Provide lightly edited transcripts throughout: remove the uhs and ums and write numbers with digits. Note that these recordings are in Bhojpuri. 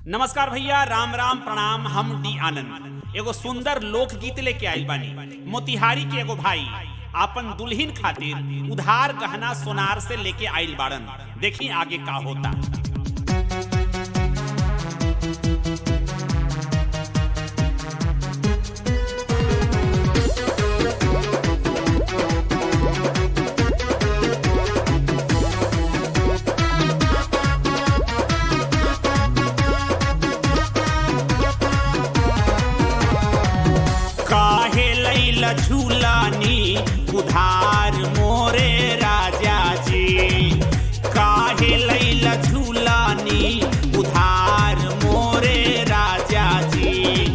नमस्कार भैया, राम राम प्रणाम। हम डी आनंद एगो सुंदर लोकगीत लेके आइल बानी। मोतिहारी के एगो भाई आपन दुल्हन खातिर उधार गहना सोनार से लेके आइल बाड़न। देखी आगे का होता। झूलानी उधार मोरे राजा जी, काहे लैला झूलानी उधार मोरे राजा जी।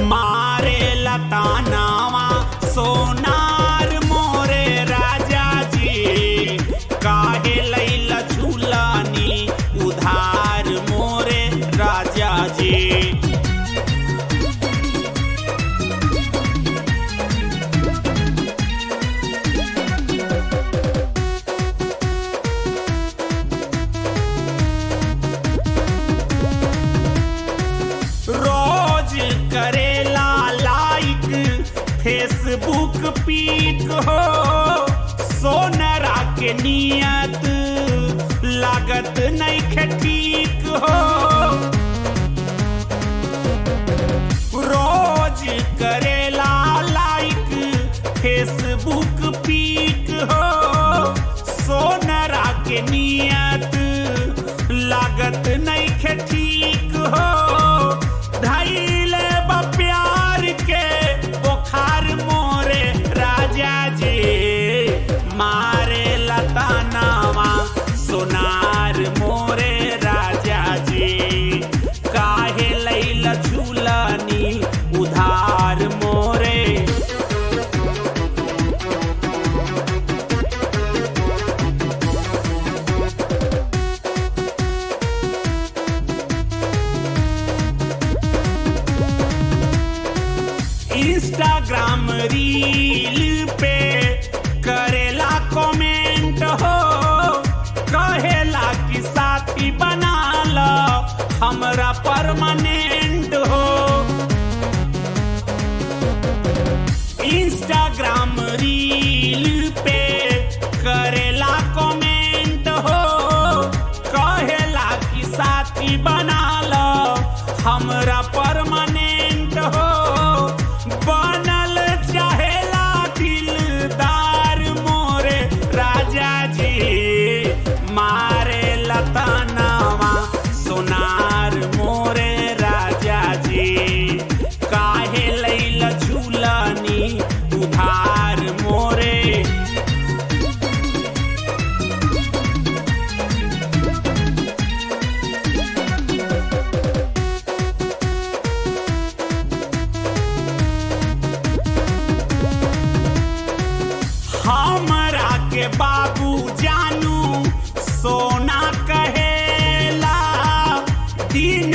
मारे लतानावा सोनार मोरे राजा जी, काहे लैला झूलानी उधार मोरे राजा जी। करेला लाइक फेसबुक पीक हो, सोनरा के नियत लागत नहीं ठीक हो। रोज करेला लाइक फेसबुक पीक हो, सोनरा के नियत लागत नहीं ठीक हो। धैले प्यार के बुखार मोरे राजा जी, मारे लतानावा सोनार मोरे राजा जी। काहे लैला झूलानी उधार मोरे। इंस्टाग्राम रील पे करेला कमेंट हो, कहेला कि साथी बना लो हमरा परमानेंट हो। इंस्टाग्राम रील पे करेला कमेंट हो, कहेला कि साथी बना लो हमरा परमानेंट हो। बनल चाहेला दिलदार मोरे राजा जी, मारे लतानावा सोनार मोरे राजा जी। काहे लैला झूलानी उधार मोरे। हमरा के बाबू जानू सोना कहेला, दिन